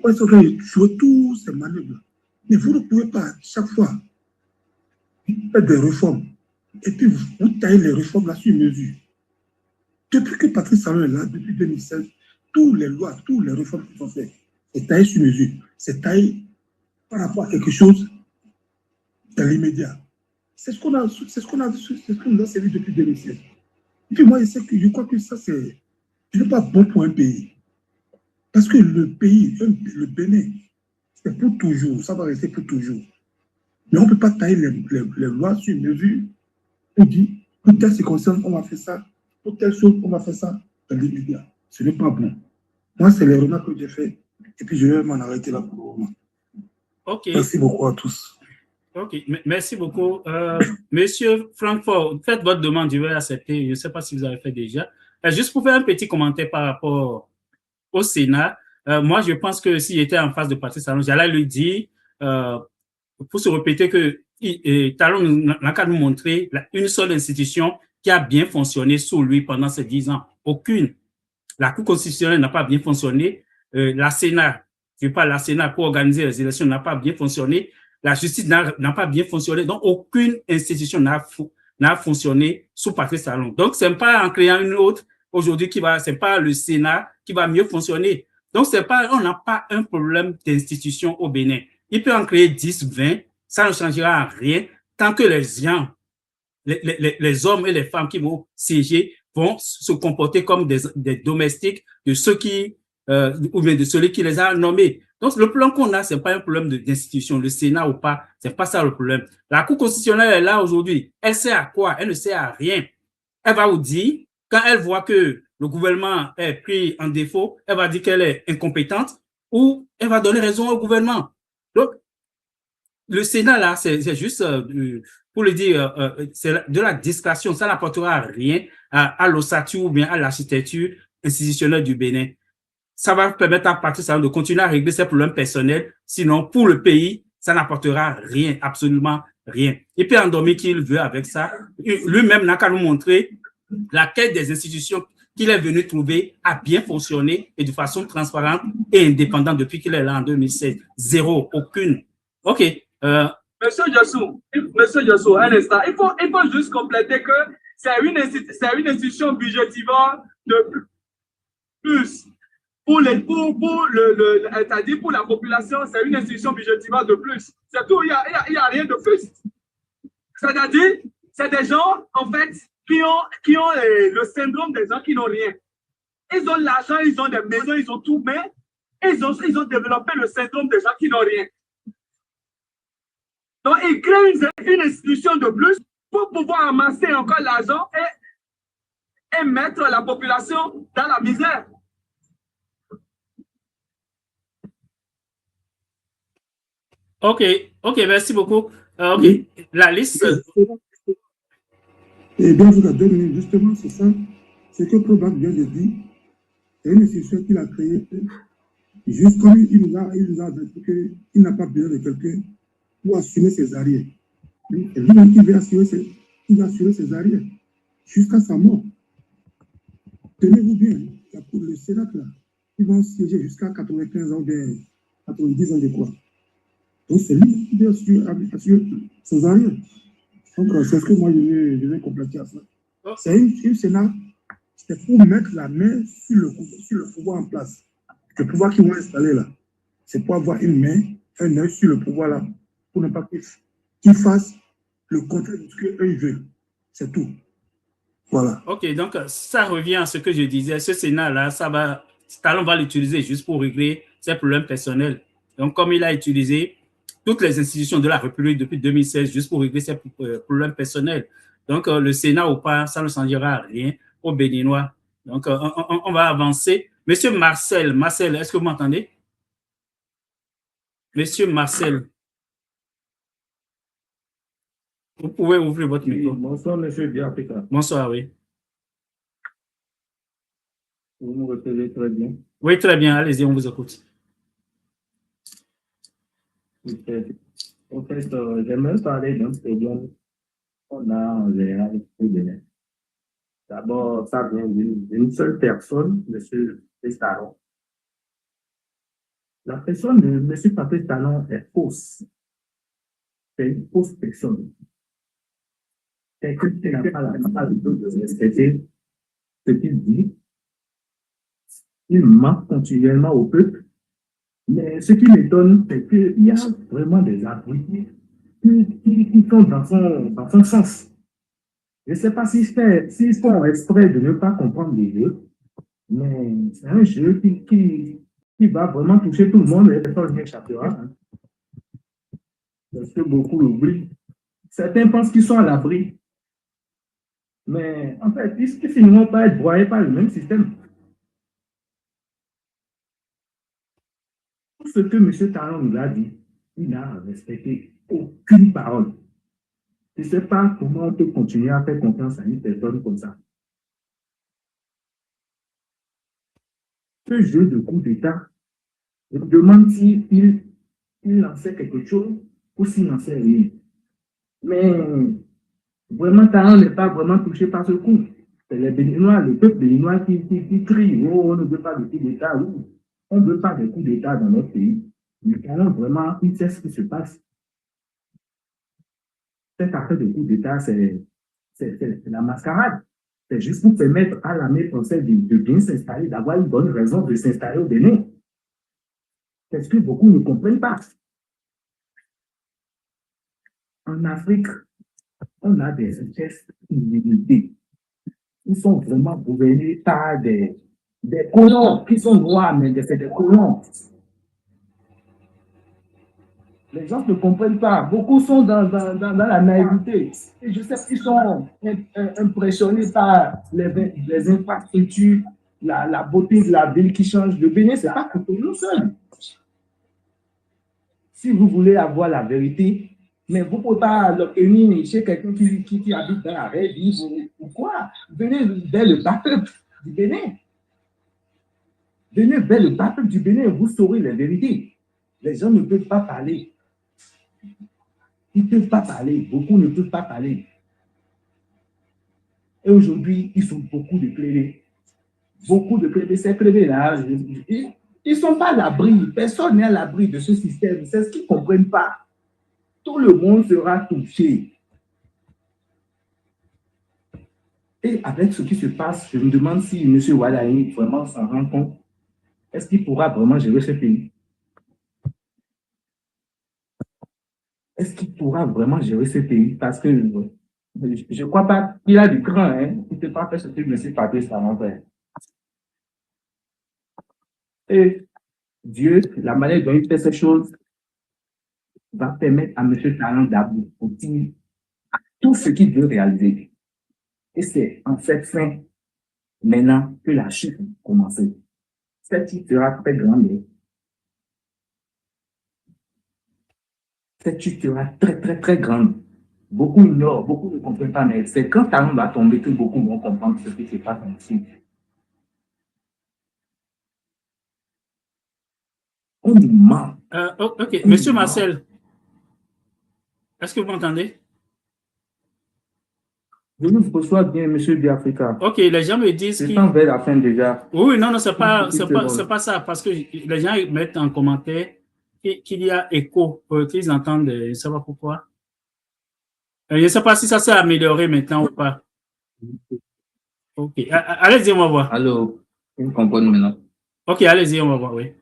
Ils sont en train de jouer tous ces manœuvres-là. Mais vous ne pouvez pas, chaque fois, faire des réformes. Et puis, vous taillez les réformes là sur mesure. Depuis que Patrice Talon est là, depuis 2016, toutes les lois, toutes les réformes qui sont faites, c'est taillé sur mesure. C'est taillé par rapport à quelque chose dans l'immédiat. C'est ce qu'on a servi depuis 2016. Et puis moi, je crois que ça, ce n'est pas bon pour un pays. Parce que le pays, le Bénin, c'est pour toujours, ça va rester pour toujours. Mais on ne peut pas tailler les lois sur mesure pour dire, pour telle circonstance, on va faire ça, pour telle chose, on va faire ça dans l'immédiat. Ce n'est pas bon. Moi, c'est les remarques que j'ai faites, et puis je vais m'en arrêter là pour le moment. Ok. Merci beaucoup à tous. Ok, merci beaucoup. Monsieur Francfort, faites votre demande, je vais accepter. Je ne sais pas si vous avez fait déjà. Juste pour faire un petit commentaire par rapport au Sénat, moi, je pense que s'il était en face de Patrice Talon, j'allais lui dire, pour se répéter que Talon n'a qu'à nous montrer une seule institution qui a bien fonctionné sous lui pendant ces 10 ans. Aucune. La Cour constitutionnelle n'a pas bien fonctionné. La Sénat, je parle la Sénat pour organiser les élections n'a pas bien fonctionné. La justice n'a pas bien fonctionné. Donc, aucune institution n'a fonctionné sous Patrice Talon. Donc, ce n'est pas en créant une autre aujourd'hui c'est pas le Sénat qui va mieux fonctionner. Donc, on n'a pas un problème d'institution au Bénin. Il peut en créer 10, 20, ça ne changera rien tant que les gens, les hommes et les femmes qui vont siéger vont se comporter comme des domestiques de ceux ou bien de celui qui les a nommés. Donc, le plan qu'on a, c'est pas un problème d'institution, le Sénat ou pas, c'est pas ça le problème. La Cour constitutionnelle est là aujourd'hui. Elle sert à quoi? Elle ne sert à rien. Elle va vous dire, quand elle voit que le gouvernement est pris en défaut, elle va dire qu'elle est incompétente ou elle va donner raison au gouvernement. Donc, le Sénat, là, c'est juste, pour le dire, c'est de la discrétion. Ça n'apportera rien à l'ossature ou bien à l'architecture institutionnelle du Bénin. Ça va permettre à partir de ça de continuer à régler ses problèmes personnels. Sinon, pour le pays, ça n'apportera rien, absolument rien. Il peut endormir qui il veut avec ça. Lui-même n'a qu'à nous montrer laquelle des institutions qu'il est venu trouver a bien fonctionné et de façon transparente et indépendante depuis qu'il est là en 2016. Zéro, aucune. OK. Monsieur Jossou, un instant. Il faut juste compléter que c'est une institution budgétivore de plus. Pour la population, c'est une institution budgétivore de plus. C'est tout, il n'y a rien de plus. C'est-à-dire, c'est des gens, en fait, qui ont le syndrome des gens qui n'ont rien. Ils ont l'argent, ils ont des maisons, ils ont tout, mais ils ont développé le syndrome des gens qui n'ont rien. Donc, ils créent une institution de plus pour pouvoir amasser encore l'argent et mettre la population dans la misère. OK, merci beaucoup. OK, la liste. Et bien, vous avez 2 minutes, justement, c'est ça. C'est que Probac vient de dire, c'est une institution qu'il a créée, juste comme il nous a dit qu'il n'a pas besoin de quelqu'un pour assumer ses arrières. C'est lui-même qui va assurer ses arrières jusqu'à sa mort. Tenez-vous bien, pour le Sénat, là, ils vont siéger jusqu'à 95 ans, 90 ans de quoi. Donc, c'est lui qui va assurer ses arrières. Donc, c'est ce que moi, je vais compléter à ça. C'est une Sénat, c'est pour mettre la main sur le pouvoir en place. Le pouvoir qu'ils vont installer là, c'est pour avoir une main, un œil sur le pouvoir là, pour ne pas qu'ils fassent le contraire de ce qu'eux veulent. C'est tout. Voilà. OK, donc ça revient à ce que je disais. Ce Sénat-là, Talon va l'utiliser juste pour régler ses problèmes personnels. Donc, comme il a utilisé toutes les institutions de la République depuis 2016 juste pour régler ses problèmes personnels. Donc, le Sénat ou pas, ça ne changera rien aux Béninois. Donc, on va avancer. Monsieur Marcel, est-ce que vous m'entendez? Monsieur Marcel, vous pouvez ouvrir votre micro. Bonsoir, monsieur Biafrika. Bonsoir, oui. Vous me recevez très bien. Oui, très bien. Allez-y, on vous écoute. En fait, j'aimerais parler d'un problème qu'on a en général au Bénin. D'abord, ça vient d'une seule personne, M. Talon. La personne de M. Patrice Talon est fausse. C'est une fausse personne. Quelqu'un qui n'a pas la capacité de respecter ce qu'il dit. Il ment continuellement au peuple. Mais ce qui m'étonne, c'est qu'il y a vraiment des abrutis qui sont dans son sens. Je ne sais pas s'ils font exprès de ne pas comprendre les jeux, mais c'est un jeu qui va vraiment toucher tout le monde et personne n'y échappera. Hein. Parce que beaucoup l'oublient. Certains pensent qu'ils sont à l'abri. Mais en fait, ils finiront par être broyés par le même système. Tout ce que M. Talon nous a dit, il n'a respecté aucune parole. Je ne sais pas comment on peut continuer à faire confiance à une personne comme ça. Ce jeu de coup d'État, je me demande s'il en sait quelque chose ou s'il n'en sait rien. Mais vraiment, Talon n'est pas vraiment touché par ce coup. C'est les Béninois, le peuple béninois qui crie, oh, on ne veut pas de coup d'État, oui. On ne veut pas de coup d'État dans notre pays. Mais Talon, vraiment, il sait ce qui se passe. Cette affaire de coup d'État, c'est la mascarade. C'est juste pour permettre à l'armée française de bien s'installer, d'avoir une bonne raison de s'installer au Bénin. C'est ce que beaucoup ne comprennent pas. En Afrique, on a des richesses illimitées. Ils sont vraiment gouvernés par des colons qui sont noirs, mais c'est des colons. Les gens ne comprennent pas. Beaucoup sont dans la naïveté. Et je sais qu'ils sont impressionnés par les infrastructures, la beauté de la ville qui change. Le Bénin, ce n'est pas que pour nous seuls. Si vous voulez avoir la vérité, mais vous ne pouvez pas l'obtenir chez quelqu'un qui habite dans la rêve ou quoi. Venez vers le peuple du Bénin. Venez vers le peuple du Bénin, vous saurez la vérité. Les gens ne peuvent pas parler. Ils ne peuvent pas parler. Beaucoup ne peuvent pas parler. Et aujourd'hui, ils sont beaucoup de plébés. Beaucoup de plébés. Ces plébés-là, ils ne sont pas à l'abri. Personne n'est à l'abri de ce système. C'est ce qu'ils ne comprennent pas. Tout le monde sera touché. Et avec ce qui se passe, je me demande si M. Wadaï vraiment s'en rend compte. Est-ce qu'il pourra vraiment gérer ce pays? Est-ce qu'il pourra vraiment gérer ce pays? Parce que je ne crois pas qu'il a du cran. Hein? Il ne peut pas faire ce que M. Patrice Talon fait. Et Dieu, la manière dont il fait ces choses, va permettre à M. Talon d'aboutir à tout ce qu'il veut réaliser. Et c'est en cette fin, maintenant, que la chute a commencé. Cette chute sera très grande. Cette chute sera très, très, très grande. Beaucoup ignorent, beaucoup ne comprennent pas, mais c'est quand Talon va tomber que beaucoup vont comprendre ce qui se passe en dessous. On nous ment. Ok, Monsieur Marcel, est-ce que vous m'entendez? Je vous reçois bien, Monsieur Biafrika. Ok, les gens me disent C'est vers la fin déjà. Oui, non, c'est pas ça, parce que les gens mettent en commentaire qu'il y a écho, qu'ils entendent, je ne sais pas pourquoi. Je ne sais pas si ça s'est amélioré maintenant ou pas. Ok, allez-y, on va voir. Allô, vous comprenez maintenant? Ok, allez-y, on va voir, oui.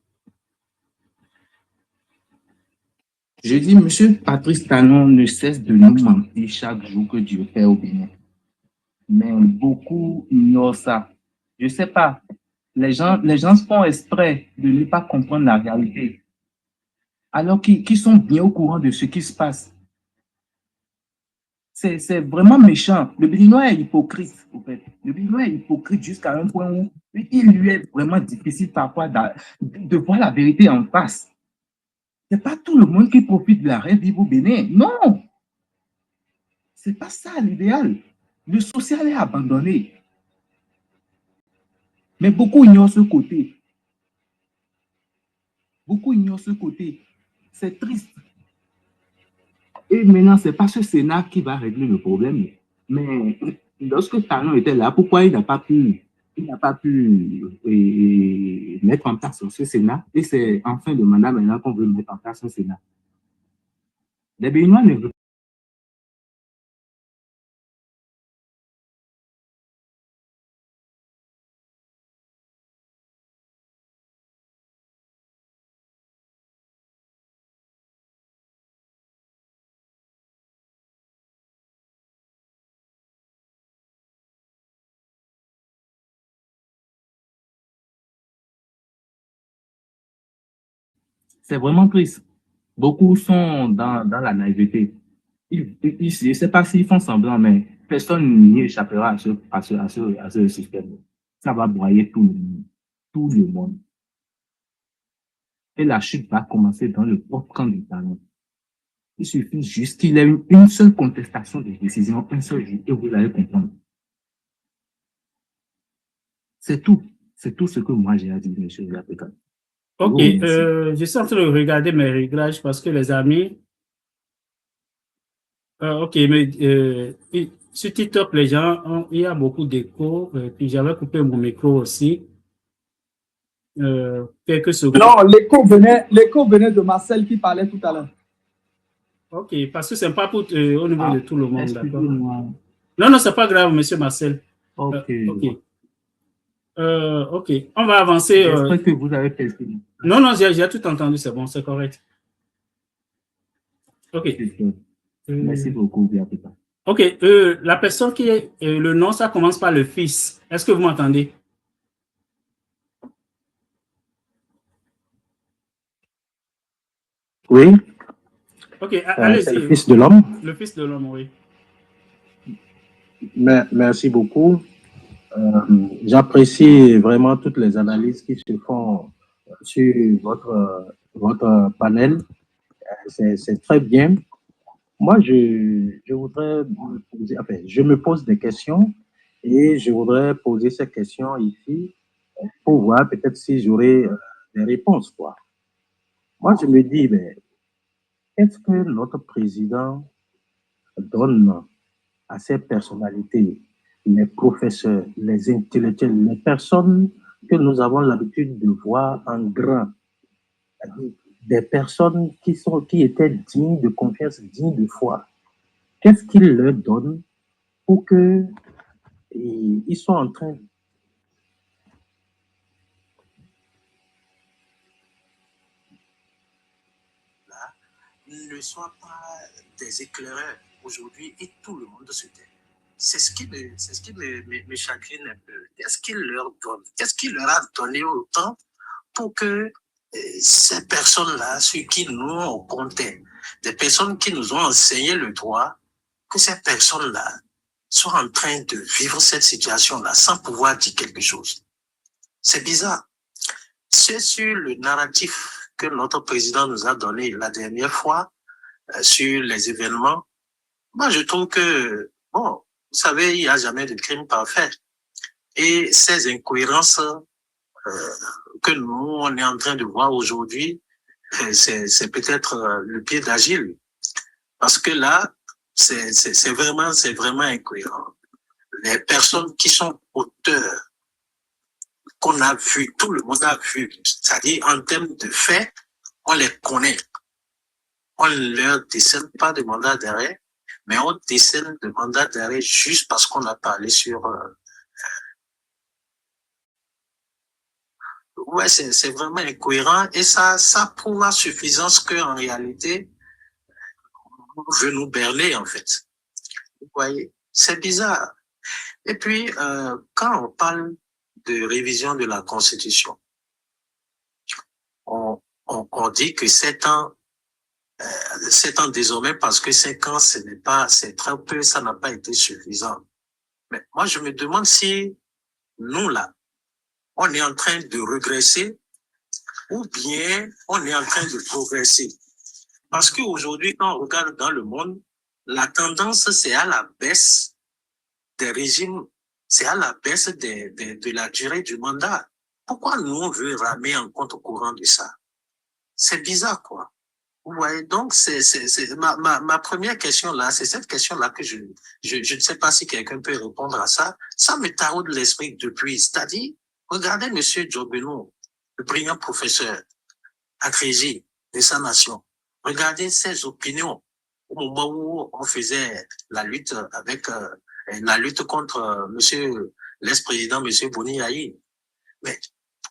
Je dis, M. Patrice Talon ne cesse de nous mentir chaque jour que Dieu fait au Bénin. Mais beaucoup ignorent ça. Je ne sais pas. Les gens font exprès de ne pas comprendre la réalité. Alors qu'ils sont bien au courant de ce qui se passe. C'est vraiment méchant. Le Béninois est hypocrite, en fait. Le Béninois est hypocrite jusqu'à un point où il lui est vraiment difficile parfois de voir la vérité en face. Ce n'est pas tout le monde qui profite de la rêve vivre au Bénin. Non! Ce n'est pas ça l'idéal. Le social est abandonné. Mais beaucoup ignorent ce côté. Beaucoup ignorent ce côté. C'est triste. Et maintenant, ce n'est pas ce Sénat qui va régler le problème. Mais lorsque Talon était là, pourquoi il n'a pas pu mettre en place ce Sénat? Et c'est en fin de mandat maintenant qu'on veut mettre en place ce Sénat. Les Béninois ne veulent C'est vraiment triste. Beaucoup sont dans la naïveté. Je ne sais pas s'ils font semblant, mais personne n'y échappera à ce système. Ça va broyer tout le monde. Tout le monde. Et la chute va commencer dans le propre camp du Talon. Il suffit juste qu'il y ait une seule contestation de décision, un seul jour, et vous allez comprendre. C'est tout. C'est tout ce que moi j'ai à dire, M. Biafrika. Ok, je suis en train de regarder mes réglages parce que les amis. Ok, mais sur TikTok, les gens, il y a beaucoup d'écho. Puis j'avais coupé mon micro aussi. Quelques secondes. Non, l'écho venait de Marcel qui parlait tout à l'heure. Ok, parce que c'est pas pour au niveau de tout le monde, d'accord? Non, non, c'est pas grave, monsieur Marcel. Ok. Ok, on va avancer. J'espère que vous avez testé. Non, j'ai tout entendu, c'est bon, c'est correct. Ok. Merci beaucoup, Biafrika. Ok, la personne qui est, le nom, ça commence par le fils. Est-ce que vous m'entendez? Oui. Ok, allez-y. C'est le fils de l'homme. Le fils de l'homme, oui. Merci beaucoup. J'apprécie vraiment toutes les analyses qui se font sur votre panel. c'est très bien. Moi, je voudrais me poser, enfin, je me pose des questions et je voudrais poser ces questions ici pour voir peut-être si j'aurai des réponses, quoi. Moi, je me dis, mais est-ce que notre président donne à ces personnalités, les professeurs, les intellectuels, les personnes que nous avons l'habitude de voir en grand, des personnes qui étaient dignes de confiance, dignes de foi, qu'est-ce qu'il leur donne pour que ils soient en train ne soient pas des éclaireurs aujourd'hui et tout le monde se tait. C'est ce qui me chagrine un peu. Qu'est-ce qu'il leur donne? Qu'est-ce qu'il leur a donné autant pour que ces personnes-là, sur qui nous on comptait, des personnes qui nous ont enseigné le droit, que ces personnes-là soient en train de vivre cette situation-là sans pouvoir dire quelque chose? C'est bizarre. C'est sur le narratif que notre président nous a donné la dernière fois sur les événements. Moi, je trouve que, bon, vous savez, il n'y a jamais de crime parfait. Et ces incohérences que nous, on est en train de voir aujourd'hui, c'est peut-être le pied d'Agile. Parce que là, c'est vraiment incohérent. Les personnes qui sont auteurs, qu'on a vu, tout le monde a vu, c'est-à-dire en termes de faits, on les connaît. On ne leur décerne pas de mandat d'arrêt, mais on décerne de mandat d'arrêt juste parce qu'on a parlé sur... Ouais, c'est vraiment incohérent et ça prouve à suffisance qu'en réalité, on veut nous berner en fait. Vous voyez, c'est bizarre. Et puis, quand on parle de révision de la Constitution, on dit que 7 ans désormais parce que 5 ans, c'est très peu, ça n'a pas été suffisant. Mais moi, je me demande si nous, là, on est en train de régresser ou bien on est en train de progresser. Parce qu'aujourd'hui, quand on regarde dans le monde, la tendance, c'est à la baisse des régimes, c'est à la baisse de la durée du mandat. Pourquoi nous, on veut ramer en compte courant de ça? C'est bizarre, quoi. Ouais, donc c'est ma première question là, c'est cette question là que je ne sais pas si quelqu'un peut répondre à ça. Ça me taraude l'esprit depuis. C'est-à-dire, regardez Monsieur Djobeno, le brillant professeur agrégé de sa nation. Regardez ses opinions au moment où on faisait la lutte avec la lutte contre Monsieur l'ex-président Monsieur Boni Yayi. Mais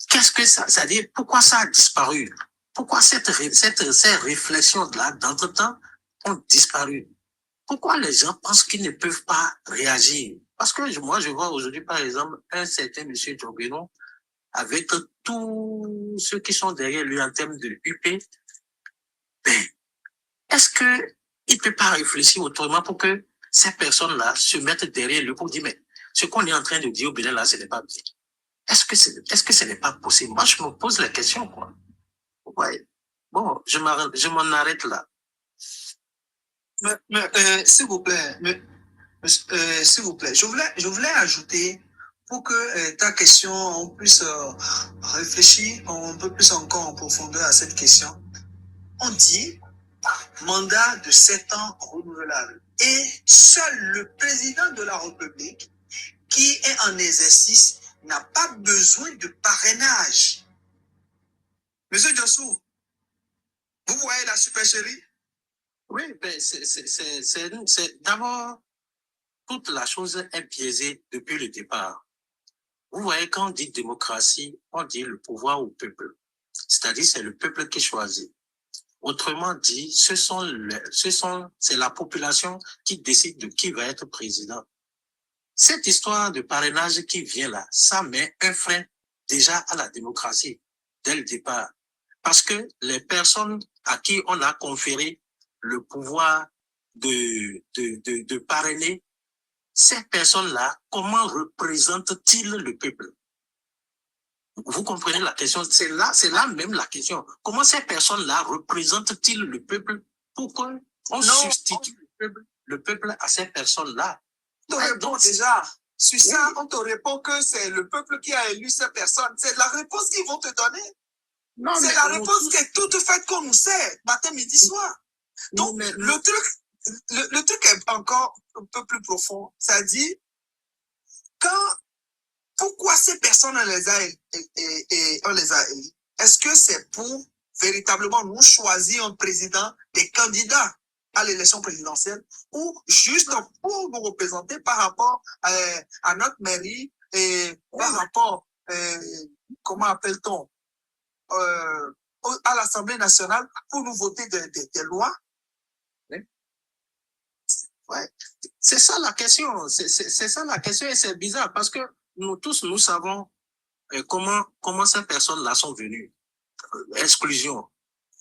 qu'est-ce que ça? C'est-à-dire pourquoi ça a disparu? Pourquoi ces réflexions-là, d'entre-temps, ont disparu? Pourquoi les gens pensent qu'ils ne peuvent pas réagir? Parce que moi, je vois aujourd'hui, par exemple, un certain M. Djobeno, avec tous ceux qui sont derrière lui en termes de UP, ben, est-ce qu'il ne peut pas réfléchir autrement pour que ces personnes-là se mettent derrière lui pour dire, mais ce qu'on est en train de dire au Bénin, là, ce n'est pas bien. Est-ce que ce n'est pas possible? Moi, je me pose la question, quoi. Ouais. Bon, je m'en arrête là. S'il vous plaît, s'il vous plaît, je voulais ajouter pour que ta question, on puisse réfléchir un peu plus encore en profondeur à cette question. On dit mandat de 7 ans renouvelable. Et seul le président de la République qui est en exercice n'a pas besoin de parrainage. Monsieur Jossou, vous voyez la supercherie? Oui, ben d'abord, toute la chose est biaisée depuis le départ. Vous voyez, quand on dit démocratie, on dit le pouvoir au peuple. C'est-à-dire, c'est le peuple qui choisit. Autrement dit, c'est la population qui décide de qui va être président. Cette histoire de parrainage qui vient là, ça met un frein déjà à la démocratie dès le départ. Parce que les personnes à qui on a conféré le pouvoir de parrainer, ces personnes-là, comment représentent-ils le peuple? Vous comprenez la question? C'est là même la question. Comment ces personnes-là représentent-ils le peuple? Pourquoi on substitue le peuple à ces personnes-là? On te répond déjà. Sur ça, on te répond que c'est le peuple qui a élu ces personnes. C'est la réponse qu'ils vont te donner. C'est la réponse qui est toute faite qu'on nous sait, matin, midi, soir. Donc, le truc est encore un peu plus profond. Ça dit, pourquoi ces personnes, on les a élus? Est-ce que c'est pour véritablement nous choisir un président, des candidats à l'élection présidentielle, ou juste pour nous représenter par rapport à notre mairie et par rapport, comment appelle-t-on, à l'Assemblée nationale pour nous voter des lois? Ouais. C'est ça la question. C'est ça la question et c'est bizarre parce que nous tous, nous savons comment ces personnes-là sont venues. Exclusion,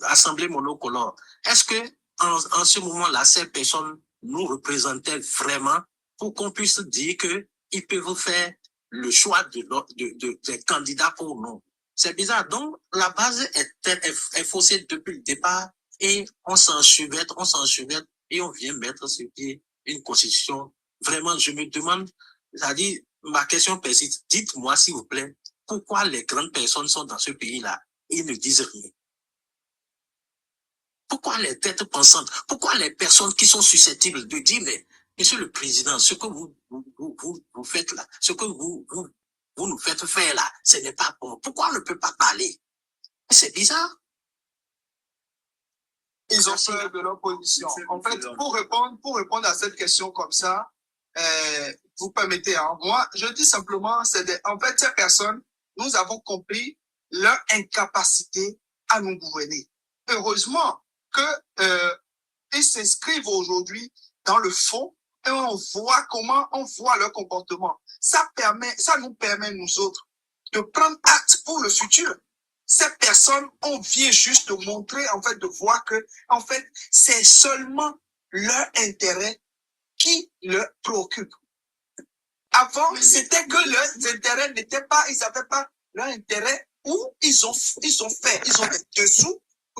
assemblée monocolore. Est-ce que en ce moment-là, ces personnes nous représentaient vraiment pour qu'on puisse dire qu'ils peuvent faire le choix des candidats pour nous? C'est bizarre. Donc, la base est faussée depuis le départ et on s'enchevêtre et on vient mettre sur pied une constitution. Vraiment, je me demande, c'est-à-dire, ma question persiste. Dites-moi, s'il vous plaît, pourquoi les grandes personnes sont dans ce pays-là et ne disent rien? Pourquoi les têtes pensantes? Pourquoi les personnes qui sont susceptibles de dire, mais, Monsieur le Président, ce que vous faites là, ce que vous nous faites faire là, ce n'est pas bon. Pourquoi on ne peut pas parler? C'est bizarre. Ils ont peur de leur position. En fait, pour répondre à cette question comme ça, vous permettez, hein, moi, je dis simplement, en fait, ces personnes, nous avons compris leur incapacité à nous gouverner. Heureusement que ils s'inscrivent aujourd'hui dans le fond et on voit leur comportement. Ça nous permet, nous autres, de prendre acte pour le futur. Ces personnes, on vient juste de montrer, en fait, de voir que, en fait, c'est seulement leur intérêt qui leur préoccupe. Avant, c'était que leurs intérêts n'étaient pas, ils n'avaient pas leur intérêt où ils ont fait dessous,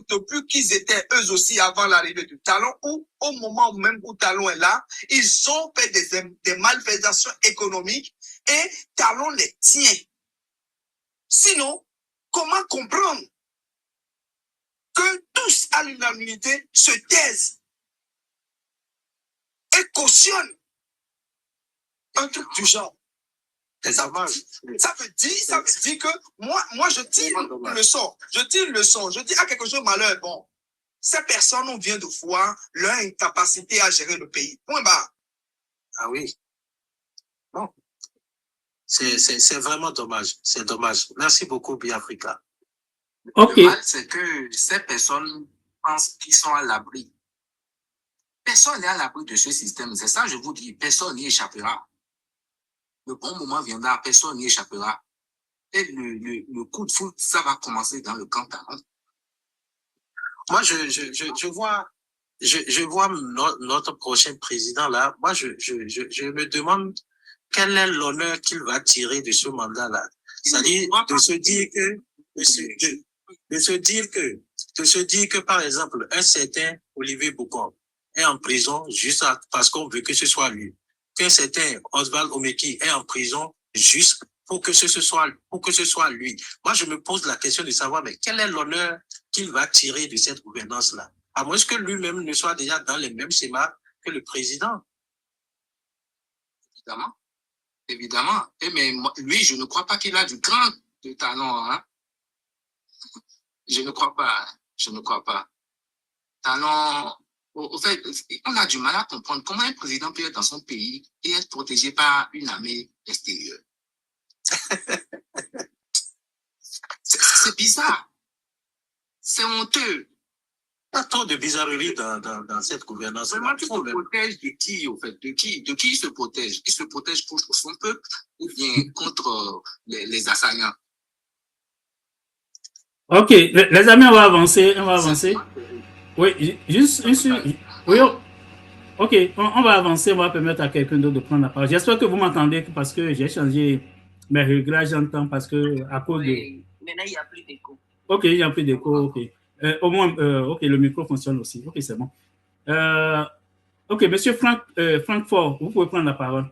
depuis qu'ils étaient eux aussi avant l'arrivée du Talon, ou au moment même où Talon est là, ils ont fait des malversations économiques et Talon les tient. Sinon, comment comprendre que tous à l'unanimité se taisent et cautionnent un truc du genre? Ça veut dire que moi je tire le sort. Je dis à quelque chose de malheur. Bon, ces personnes, on vient de voir leur incapacité à gérer le pays. Point barre. Ah oui. Bon. C'est vraiment dommage. C'est dommage. Merci beaucoup, Biafrica. Ok. Le mal, c'est que ces personnes pensent qu'ils sont à l'abri. Personne n'est à l'abri de ce système. C'est ça, je vous dis. Personne n'y échappera. Le bon moment viendra, personne n'y échappera. Et le coup de foot, ça va commencer dans le camp Talon. Moi, je vois notre prochain président là. Moi, je me demande quel est l'honneur qu'il va tirer de ce mandat-là. C'est-à-dire de se dire que, par exemple, un certain Olivier Boucon est en prison juste parce qu'on veut que ce soit lui. Qu'un certain Oswald Omeki est en prison juste pour que ce soit lui. Moi, je me pose la question de savoir, mais quel est l'honneur qu'il va tirer de cette gouvernance-là? À moins que lui-même ne soit déjà dans les mêmes schémas que le président. Évidemment. Mais lui, je ne crois pas qu'il a du grand talent. Hein? Je ne crois pas. Talent. Au fait, on a du mal à comprendre comment un président peut être dans son pays et être protégé par une armée extérieure. C'est bizarre. C'est honteux. Il y a trop de bizarreries dans cette gouvernance. Vraiment, il se protège de qui, au fait? De qui il se protège? Il se protège pour son peuple ou bien contre les assaillants? Ok, les amis, on va avancer. Oui, juste une oui, ok, on va avancer, on va permettre à quelqu'un d'autre de prendre la parole. J'espère que vous m'entendez parce que j'ai changé Mes regrets, j'entends, parce que à cause de... Maintenant, il n'y a plus d'écho. Ok, il n'y a plus d'écho, ok. Au moins, ok, le micro fonctionne aussi. Ok, c'est bon. Ok, monsieur Francfort, vous pouvez prendre la parole.